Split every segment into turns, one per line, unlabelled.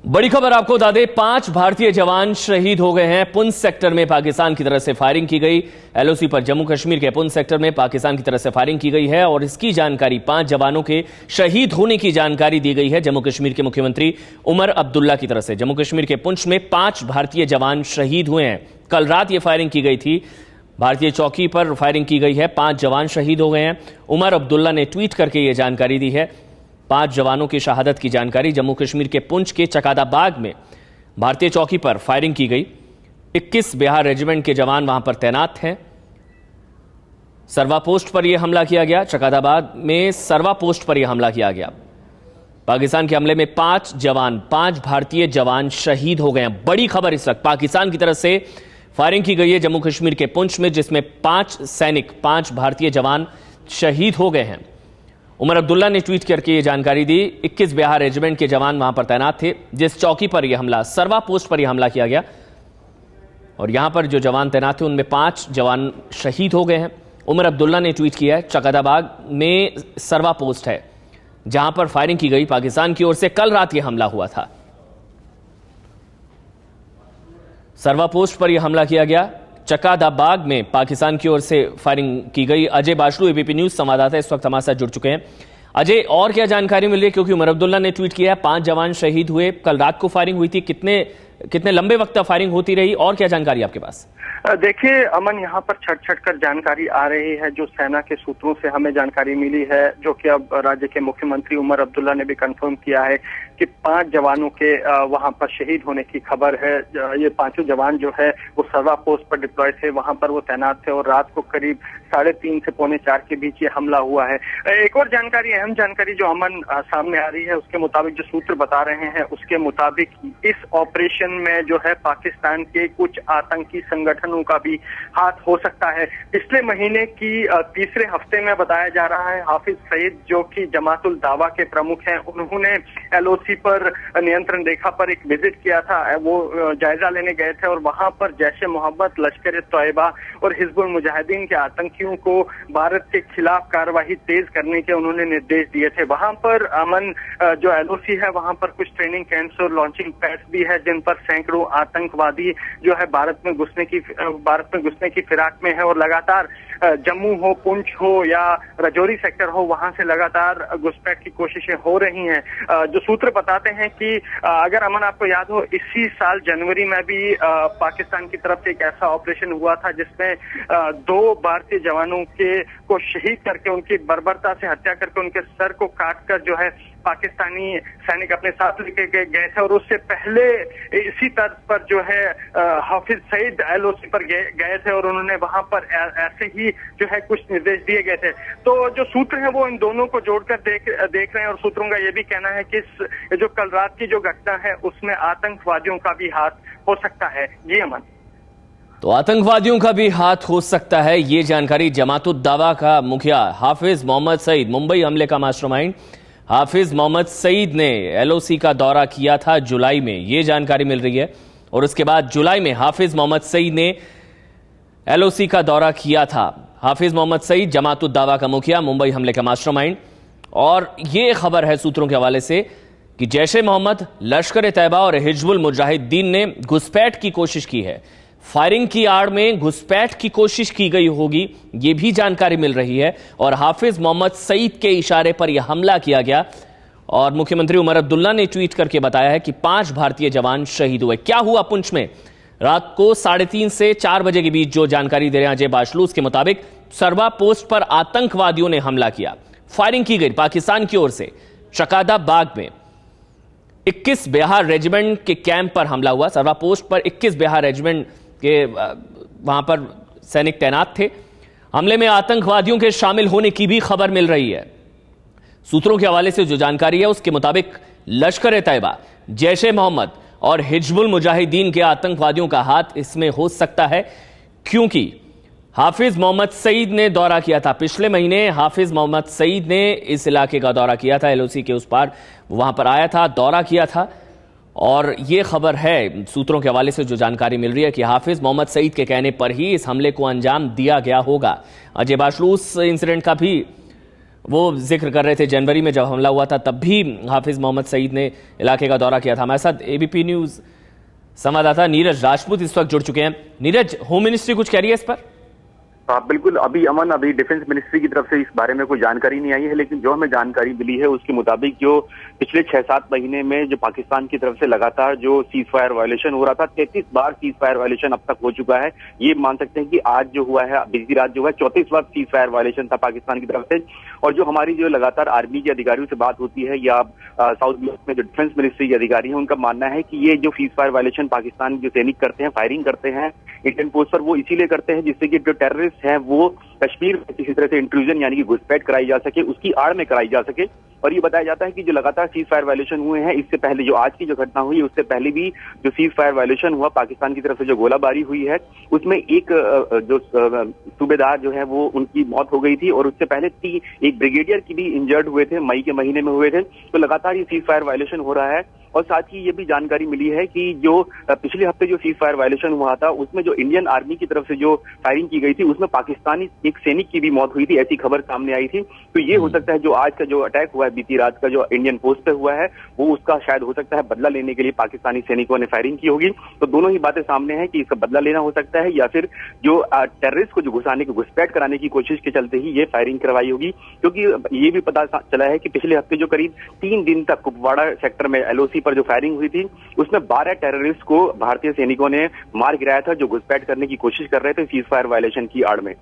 बड़ी खबर आपको बता दें, 5 भारतीय जवान शहीद हो गए हैं। पुंछ सेक्टर में पाकिस्तान की तरफ से फायरिंग की गई। एलओसी पर जम्मू कश्मीर के पुंछ सेक्टर में पाकिस्तान की तरफ से फायरिंग की गई है और इसकी जानकारी 5 जवानों के शहीद होने की जानकारी दी गई है जम्मू कश्मीर के मुख्यमंत्री उमर अब्दुल्ला की तरफ से। जम्मू कश्मीर के पुंछ में 5 भारतीय जवान शहीद हुए हैं। कल रात यह फायरिंग की गई थी, भारतीय चौकी पर फायरिंग की गई है। 5 जवान शहीद हो गए हैं। उमर अब्दुल्ला ने ट्वीट करके यह जानकारी दी है। 5 जवानों की शहादत की जानकारी। जम्मू कश्मीर के पुंछ के चकादाबाग में भारतीय चौकी पर फायरिंग की गई। 21 बिहार रेजिमेंट के जवान वहां पर तैनात हैं। सरवा पोस्ट पर यह हमला किया गया। चकादाबाग में सरवा पोस्ट पर यह हमला किया गया। पाकिस्तान के हमले में 5 भारतीय जवान शहीद हो गए हैं। बड़ी खबर इस वक्त पाकिस्तान की तरफ से फायरिंग की गई है जम्मू कश्मीर के पुंछ में, जिसमें 5 भारतीय जवान शहीद हो गए हैं। उमर अब्दुल्ला ने ट्वीट करके यह जानकारी दी। 21 बिहार रेजिमेंट के जवान वहां पर तैनात थे। जिस चौकी पर यह हमला, सरवा पोस्ट पर यह हमला किया गया और यहां पर जो जवान तैनात थे उनमें 5 जवान शहीद हो गए हैं। उमर अब्दुल्ला ने ट्वीट किया है। चकादाबाग में सरवा पोस्ट है जहां पर फायरिंग की गई। पाकिस्तान की ओर से कल रात यह हमला हुआ था। सरवा पोस्ट पर यह हमला किया गया। चकादाबाग में पाकिस्तान की ओर से फायरिंग की गई। अजय बाशलू एबीपी न्यूज संवाददाता इस वक्त हमारे साथ जुड़ चुके हैं। अजय, और क्या जानकारी मिल रही है, क्योंकि उमर अब्दुल्ला ने ट्वीट किया है 5 जवान शहीद हुए। कल रात को फायरिंग हुई थी, कितने लंबे वक्त तक फायरिंग होती रही और क्या जानकारी आपके पास?
देखिए अमन, यहाँ पर छट कर जानकारी आ रही है। जो सेना के सूत्रों से हमें जानकारी मिली है, जो कि अब राज्य के मुख्यमंत्री उमर अब्दुल्ला ने भी कंफर्म किया है कि 5 जवानों के वहां पर शहीद होने की खबर है। ये 5 जवान जो है वो सरवा पोस्ट पर डिप्लॉय थे, वहां पर वो तैनात थे और रात को करीब 3:30 से 3:45 के बीच ये हमला हुआ है। एक और जानकारी, अहम जानकारी जो अमन सामने आ रही है, उसके मुताबिक जो सूत्र बता रहे हैं उसके मुताबिक इस ऑपरेशन में जो है पाकिस्तान के कुछ आतंकी संगठनों का भी हाथ हो सकता है। पिछले महीने की तीसरे हफ्ते में बताया जा रहा है, हाफिज सईद जो कि जमातुल दावा के प्रमुख हैं, उन्होंने एलओसी पर नियंत्रण रेखा पर एक विजिट किया था। वो जायजा लेने गए थे और वहां पर जैश-ए मोहम्मद, लश्कर-ए-तोयबा और हिजबुल मुजाहिदीन के आतंकियों को भारत के खिलाफ कार्रवाई तेज करने के उन्होंने निर्देश दिए थे। वहां पर अमन जो एलओसी है वहां पर कुछ ट्रेनिंग कैंप्स और लॉन्चिंग पैड्स भी है, जिन पर सैकड़ों आतंकवादी जो है भारत में घुसने की फिराक में है और लगातार जम्मू हो, पुंछ हो या राजौरी सेक्टर हो, वहां से लगातार घुसपैठ की कोशिशें हो रही हैं। जो सूत्र बताते हैं कि अगर अमन आपको याद हो, इसी साल जनवरी में भी पाकिस्तान की तरफ से एक ऐसा ऑपरेशन हुआ था जिसमें 2 भारतीय जवानों को शहीद करके उनकी बर्बरता से हत्या करके उनके सर को काटकर जो है पाकिस्तानी सैनिक अपने साथ लेके गए थे। और उससे पहले इसी तर्ज पर जो है हाफिज सईद एलओसी पर गए थे और उन्होंने वहां पर ऐसे ही जो है कुछ निर्देश दिए गए थे। तो जो सूत्र है वो इन दोनों को जोड़कर देख रहे हैं और सूत्रों का यह भी कहना है कि जो कल रात की जो घटना है उसमें आतंकवादियों का भी हाथ हो सकता है। जी अमन।
तो आतंकवादियों का भी हाथ हो सकता है, ये जानकारी जमातुल दावा का मुखिया हाफिज मोहम्मद सईद, मुंबई हमले का मास्टरमाइंड हाफिज मोहम्मद सईद ने एलओसी का दौरा किया था जुलाई में, ये जानकारी मिल रही है। और उसके बाद जुलाई में हाफिज मोहम्मद सईद ने एलओसी का दौरा किया था। हाफिज मोहम्मद सईद जमातुल दावा का मुखिया, मुंबई हमले का मास्टरमाइंड। और ये खबर है सूत्रों के हवाले से कि जैश-ए-मोहम्मद, लश्कर-ए-तैयबा और हिजबुल मुजाहिदीन ने घुसपैठ की कोशिश की है। फायरिंग की आड़ में घुसपैठ की कोशिश की गई होगी, यह भी जानकारी मिल रही है। और हाफिज मोहम्मद सईद के इशारे पर यह हमला किया गया और मुख्यमंत्री उमर अब्दुल्ला ने ट्वीट करके बताया है कि 5 भारतीय जवान शहीद हुए। क्या हुआ पुंछ में? रात को 3:30 से 4 बजे के बीच जो जानकारी दे रहे हैं अजय बाशलू, उसके मुताबिक सरवा पोस्ट पर आतंकवादियों ने हमला किया। फायरिंग की गई पाकिस्तान की ओर से। चकादाबाग में 21 बिहार रेजिमेंट के कैंप पर हमला हुआ। सरवा पोस्ट पर 21 बिहार रेजिमेंट के वहां पर सैनिक तैनात थे। हमले में आतंकवादियों के शामिल होने की भी खबर मिल रही है। सूत्रों के हवाले से जो जानकारी है उसके मुताबिक लश्कर-ए-तैयबा, जैश-ए-मोहम्मद और हिजबुल मुजाहिदीन के आतंकवादियों का हाथ इसमें हो सकता है, क्योंकि हाफिज मोहम्मद सईद ने दौरा किया था। पिछले महीने हाफिज मोहम्मद सईद ने इस इलाके का दौरा किया था, एलओसी के उस पार वहां पर आया था, दौरा किया था। और ये खबर है सूत्रों के हवाले से जो जानकारी मिल रही है कि हाफिज मोहम्मद सईद के कहने पर ही इस हमले को अंजाम दिया गया होगा। अजय बाशलू उस इंसिडेंट का भी वो जिक्र कर रहे थे जनवरी में जब हमला हुआ था तब भी हाफिज मोहम्मद सईद ने इलाके का दौरा किया था। हमारे साथ एबीपी न्यूज संवाददाता नीरज राजपूत इस वक्त जुड़ चुके हैं। नीरज, होम मिनिस्ट्री कुछ कह रही है इस पर?
बिल्कुल, अभी डिफेंस मिनिस्ट्री की तरफ से इस बारे में कोई जानकारी नहीं आई है, लेकिन जो हमें जानकारी मिली है उसके मुताबिक जो पिछले 6-7 महीने में जो पाकिस्तान की तरफ से लगातार जो सीज फायर वायलेशन हो रहा था, 33 बार सीज फायर वायलेशन अब तक हो चुका है। ये मान सकते हैं कि आज जो हुआ है, बीती रात जो है 34 बार सीज फायर वायलेशन था पाकिस्तान की तरफ से। और जो हमारी जो लगातार आर्मी के अधिकारियों से बात होती है या साउथ ब्लॉक में जो डिफेंस मिनिस्ट्री के अधिकारी हैं, उनका मानना है कि ये जो सीज फायर वायलेशन पाकिस्तान जो सैनिक करते हैं, फायरिंग करते हैं इंडियन पोस्ट पर, वो इसीलिए करते हैं जिससे कि जो टेररिस्ट हैं वो कश्मीर में किसी तरह से इंट्रूजन यानी कि घुसपैठ कराई जा सके, उसकी आड़ में कराई जा सके। और ये बताया जाता है कि जो लगातार सीज फायर वायलेशन हुए हैं, इससे पहले जो आज की जो घटना हुई उससे पहले भी जो सीज फायर वायलेशन हुआ, पाकिस्तान की तरफ से जो गोलाबारी हुई है उसमें एक जो सूबेदार जो है वो उनकी मौत हो गई थी और उससे पहले एक ब्रिगेडियर की भी इंजर्ड हुए थे, मई के महीने में हुए थे। तो लगातार ये सीज फायर वायलेशन हो रहा है। और साथ ही ये भी जानकारी मिली है कि जो पिछले हफ्ते जो सीज फायर वायलेशन हुआ था उसमें जो इंडियन आर्मी की तरफ से जो फायरिंग की गई थी उसमें पाकिस्तानी एक सैनिक की भी मौत हुई थी, ऐसी खबर सामने आई थी। तो ये हो सकता है जो आज का जो अटैक हुआ है बीती रात का, जो इंडियन पोस्ट पे हुआ है, वो उसका शायद हो सकता है बदला लेने के लिए पाकिस्तानी सैनिकों ने फायरिंग की होगी। तो दोनों ही बातें सामने हैं कि इसका बदला लेना हो सकता है या फिर जो टेररिस्ट को जो घुसपैठ कराने की कोशिश के चलते ही ये फायरिंग करवाई होगी। क्योंकि ये भी पता चला है कि पिछले हफ्ते जो करीब 3 दिन तक कुपवाड़ा सेक्टर में LOC पर जो फायरिंग हुई थी उसमें 12 टेररिस्ट को भारतीय सैनिकों ने मार गिराया था, जो घुसपैठ करने की कोशिश कर रहे थे सीज फायर वायलेशन की आड़ में।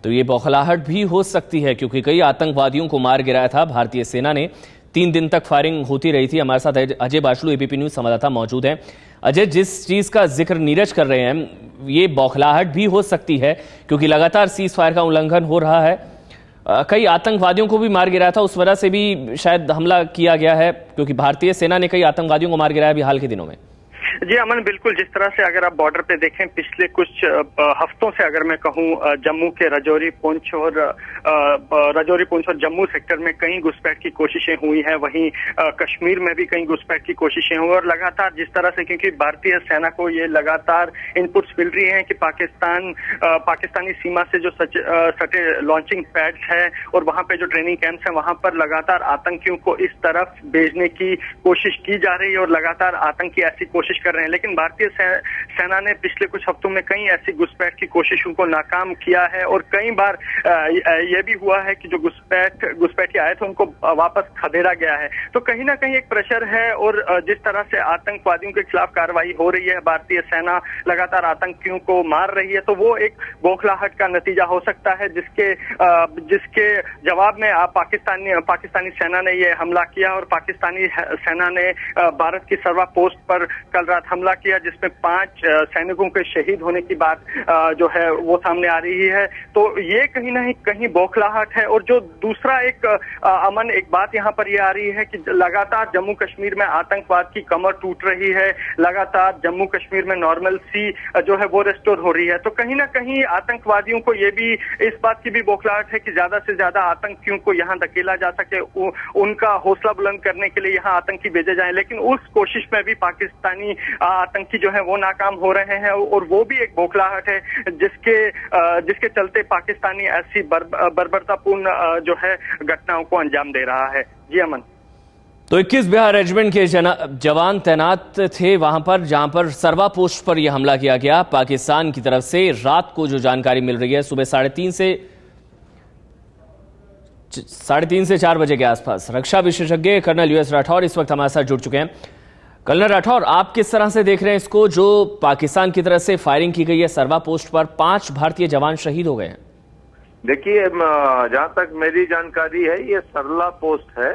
तो ये बौखलाहट भी हो सकती है क्योंकि कई आतंकवादियों को मार गिराया था भारतीय सेना ने। 3 दिन तक फायरिंग होती रही थी। हमारे साथ अजय बाशलू एबीपी न्यूज संवाददाता मौजूद हैं। अजय, जिस चीज का जिक्र नीरज कर रहे हैं, ये बौखलाहट भी हो सकती है क्योंकि लगातार सीज फायर का उल्लंघन हो रहा है। कई आतंकवादियों को भी मार गिराया था, उस वजह से भी शायद हमला किया गया है क्योंकि भारतीय सेना ने कई आतंकवादियों को मार गिराया भी हाल के दिनों में।
जी अमन, बिल्कुल। जिस तरह से अगर आप बॉर्डर पे देखें, पिछले कुछ हफ्तों से अगर मैं कहूं, जम्मू के रजौरी पुंछ और जम्मू सेक्टर में कई घुसपैठ की कोशिशें हुई हैं। वहीं कश्मीर में भी कई घुसपैठ की कोशिशें हुई और लगातार जिस तरह से, क्योंकि भारतीय सेना को ये लगातार इनपुट्स मिल रही हैं कि पाकिस्तानी सीमा से जो सटे लॉन्चिंग पैड्स है और वहां पे जो ट्रेनिंग कैंप्स हैं वहां पर लगातार आतंकियों को इस तरफ भेजने की कोशिश की जा रही है और लगातार आतंकी ऐसी कोशिश कर रहे हैं। लेकिन भारतीय सेना ने पिछले कुछ हफ्तों में कई ऐसी घुसपैठ की कोशिशों को नाकाम किया है और कई बार यह भी हुआ है कि जो घुसपैठी आए थे उनको वापस खदेड़ा गया है। तो कहीं ना कहीं एक प्रेशर है और जिस तरह से आतंकवादियों के खिलाफ कार्रवाई हो रही है, भारतीय सेना लगातार आतंकियों को मार रही है, तो वो एक बौखलाहट का नतीजा हो सकता है जिसके जवाब में पाकिस्तानी सेना ने ये हमला किया और पाकिस्तानी सेना ने भारत की सर्वा पोस्ट पर कल रात हमला किया जिसमें 5 सैनिकों के शहीद होने की बात जो है वो सामने आ रही है। तो ये कहीं ना कहीं बौखलाहट है। और जो दूसरा अमन एक बात यहाँ पर ये आ रही है कि लगातार जम्मू कश्मीर में आतंकवाद की कमर टूट रही है, लगातार जम्मू कश्मीर में नॉर्मल सी जो है वो रेस्टोर हो रही है। तो कहीं ना कहीं आतंकवादियों को ये भी इस बात की भी बौखलाहट है कि ज्यादा से ज्यादा आतंकियों को यहाँ धकेला जा सके, उनका हौसला बुलंद करने के लिए यहाँ आतंकी भेजे जाए। लेकिन उस कोशिश में भी पाकिस्तानी आतंकी जो है वो नाकाम हो रहे हैं और वो भी एक बौखलाहट है जिसके चलते पाकिस्तानी ऐसी बर्बरतापूर्ण जो है घटनाओं को अंजाम दे रहा है। जी अमन।
तो 21 बिहार रेजिमेंट के जवान तैनात थे वहां पर, जहां पर सरवा पोस्ट पर यह हमला किया गया पाकिस्तान की तरफ से। रात को जो जानकारी मिल रही है, सुबह 3:30 से 4 बजे के आसपास। रक्षा विशेषज्ञ कर्नल US राठौर इस वक्त हमारे साथ जुड़ चुके हैं। कर्नल राठौर, आप किस तरह से देख रहे हैं इसको, जो पाकिस्तान की तरफ से फायरिंग की गई है सरवा पोस्ट पर, 5 भारतीय जवान शहीद हो गए हैं?
देखिए, जहां तक मेरी जानकारी है ये सरला पोस्ट है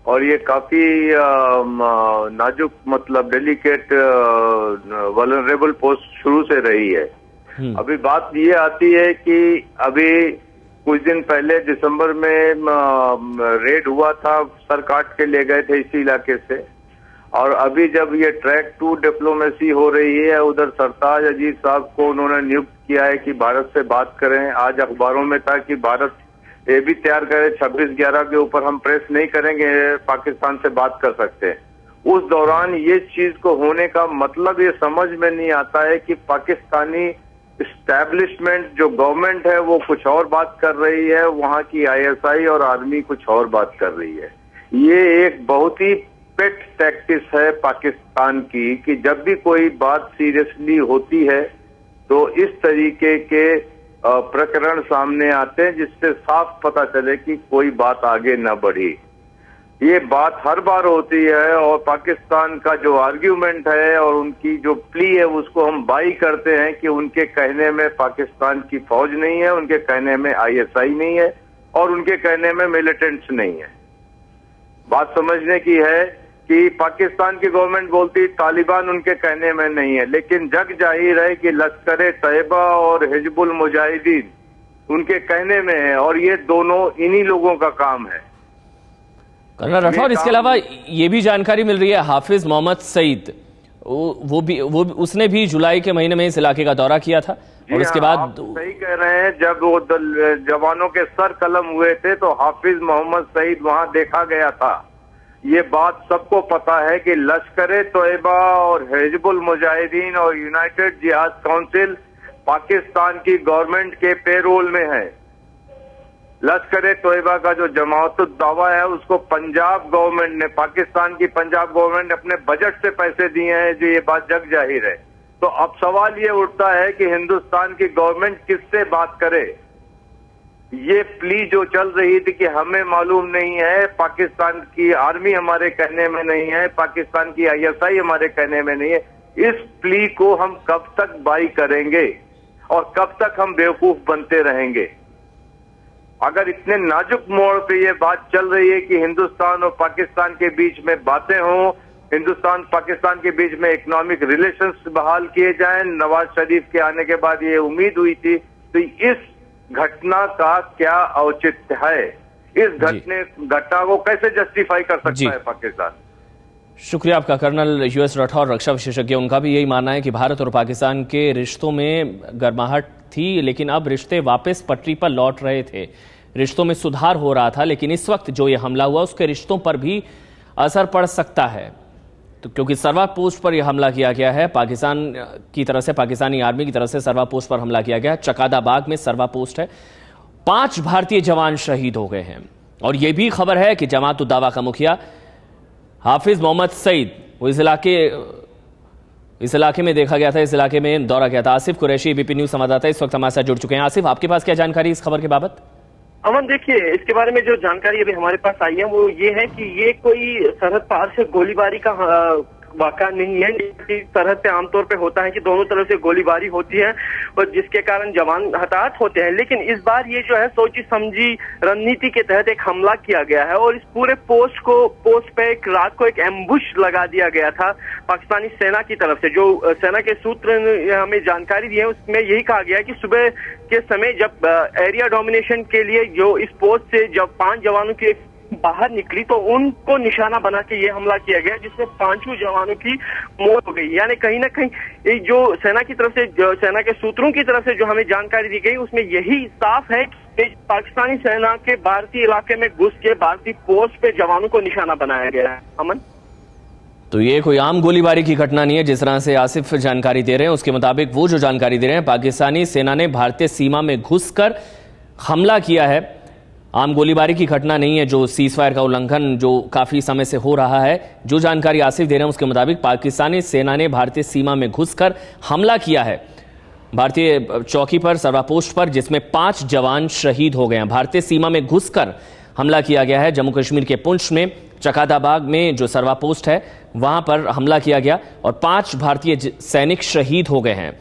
और ये काफी नाजुक, मतलब डेलिकेट, वल्नरेबल पोस्ट शुरू से रही है। अभी बात ये आती है कि अभी कुछ दिन पहले दिसंबर में रेड हुआ था, सर काट के ले गए थे इसी इलाके से। और अभी जब ये ट्रैक 2 डिप्लोमेसी हो रही है, उधर सरताज अजीज साहब को उन्होंने नियुक्त किया है कि भारत से बात करें। आज अखबारों में था कि भारत ये भी तैयार करे 26/11 के ऊपर हम प्रेस नहीं करेंगे, पाकिस्तान से बात कर सकते हैं। उस दौरान ये चीज को होने का मतलब ये समझ में नहीं आता है कि पाकिस्तानी एस्टैब्लिशमेंट जो गवर्नमेंट है वो कुछ और बात कर रही है, वहां की आईएसआई और आर्मी कुछ और बात कर रही है। ये एक बहुत ही पेट टैक्टिस है पाकिस्तान की कि जब भी कोई बात सीरियसली होती है तो इस तरीके के प्रकरण सामने आते हैं जिससे साफ पता चले कि कोई बात आगे न बढ़ी। ये बात हर बार होती है और पाकिस्तान का जो आर्ग्यूमेंट है और उनकी जो प्ली है उसको हम बाई करते हैं कि उनके कहने में पाकिस्तान की फौज नहीं है, उनके कहने में आईएसआई नहीं है और उनके कहने में मिलिटेंट्स नहीं है। बात समझने की है कि पाकिस्तान की गवर्नमेंट बोलती तालिबान उनके कहने में नहीं है, लेकिन जग जाहिर है कि लश्कर तैयबा और हिजबुल मुजाहिदीन उनके कहने में है और ये दोनों इन्हीं लोगों का काम है।
कर्नल राठौर, इसके अलावा ये भी जानकारी मिल रही है हाफिज मोहम्मद सईद वो उसने भी जुलाई के महीने में इस इलाके का दौरा किया था और इसके बाद
आप सही कह रहे हैं, जब वो जवानों के सर कलम हुए थे तो हाफिज मोहम्मद सईद वहां देखा गया था। ये बात सबको पता है कि लश्कर तैयबा और हिजबुल मुजाहिदीन और यूनाइटेड जिहाद काउंसिल पाकिस्तान की गवर्नमेंट के पेरोल में है। लश्कर तैयबा का जो जमाअतुद दावा है उसको पंजाब गवर्नमेंट ने, पाकिस्तान की पंजाब गवर्नमेंट ने अपने बजट से पैसे दिए हैं, जो ये बात जग जाहिर है। तो अब सवाल ये उठता है कि हिंदुस्तान की गवर्नमेंट किससे बात करे। ये प्ली जो चल रही थी कि हमें मालूम नहीं है, पाकिस्तान की आर्मी हमारे कहने में नहीं है, पाकिस्तान की आईएसआई हमारे कहने में नहीं है, इस प्ली को हम कब तक बाई करेंगे और कब तक हम बेवकूफ बनते रहेंगे। अगर इतने नाजुक मोड़ पे ये बात चल रही है कि हिंदुस्तान और पाकिस्तान के बीच में बातें हों, हिंदुस्तान पाकिस्तान के बीच में इकोनॉमिक रिलेशंस बहाल किए जाएं, नवाज शरीफ के आने के बाद ये उम्मीद हुई थी, तो इस घटना का क्या औचित्य है? इस घटना को कैसे जस्टिफाई कर सकता है पाकिस्तान?
शुक्रिया आपका कर्नल यूएस राठौर, रक्षा विशेषज्ञ। उनका भी यही मानना है कि भारत और पाकिस्तान के रिश्तों में गर्माहट थी, लेकिन अब रिश्ते वापस पटरी पर लौट रहे थे, रिश्तों में सुधार हो रहा था, लेकिन इस वक्त जो ये हमला हुआ उसके रिश्तों पर भी असर पड़ सकता है। तो क्योंकि सरवा पोस्ट पर यह हमला किया गया है, पाकिस्तान की तरफ से, पाकिस्तानी आर्मी की तरफ से सरवा पोस्ट पर हमला किया गया। चकादाबाग में सरवा पोस्ट है। 5 भारतीय जवान शहीद हो गए हैं और यह भी खबर है कि जमात-उद दावा का मुखिया हाफिज मोहम्मद सईद वो इस इलाके में देखा गया था, इस इलाके में दौरा किया था। आसिफ कुरैशी, एबीपी न्यूज संवाददाता, इस वक्त हमारे साथ जुड़ चुके हैं। आसिफ, आपके पास क्या जानकारी इस खबर के बाबत?
अमन, देखिए, इसके बारे में जो जानकारी अभी हमारे पास आई है वो ये है कि ये कोई सरहद पार से गोलीबारी का वाक़ा नहीं है। सरहद पे आमतौर पे होता है कि दोनों तरफ से गोलीबारी होती है और जिसके कारण जवान हताहत होते हैं, लेकिन इस बार ये जो है सोची समझी रणनीति के तहत एक हमला किया गया है और इस पूरे पोस्ट पे एक रात को एक एम्बुश लगा दिया गया था पाकिस्तानी सेना की तरफ से। जो सेना के सूत्र ने हमें जानकारी दी है उसमें यही कहा गया है कि सुबह के समय जब एरिया डोमिनेशन के लिए जो इस पोस्ट से जब 5 जवानों की बाहर निकली तो उनको निशाना बना के ये हमला किया गया, जिसमें 5 जवानों की मौत हो गई। यानी कहीं ना कहीं जो सेना की तरफ से, जो सेना के सूत्रों की तरफ से जो हमें जानकारी दी गई उसमें यही साफ है कि पाकिस्तानी सेना के भारतीय इलाके में घुस के भारतीय पोस्ट पे जवानों को निशाना बनाया गया है। अमन,
तो ये कोई आम गोलीबारी की घटना नहीं है जिस तरह से आसिफ जानकारी दे रहे हैं। उसके मुताबिक वो जो जानकारी दे रहे हैं, पाकिस्तानी सेना ने भारतीय सीमा में घुसकर हमला किया है। आम गोलीबारी की घटना नहीं है, जो सीज फायर का उल्लंघन जो काफी समय से हो रहा है। जो जानकारी आसिफ दे रहे हैं उसके मुताबिक पाकिस्तानी सेना ने भारतीय सीमा में घुसकर हमला किया है भारतीय चौकी पर, सरवा पोस्ट पर, जिसमें 5 जवान शहीद हो गए हैं। भारतीय सीमा में घुसकर हमला किया गया है। जम्मू कश्मीर के पुंछ में चकादाबाग में जो सरवा पोस्ट है वहां पर हमला किया गया और 5 भारतीय सैनिक शहीद हो गए हैं।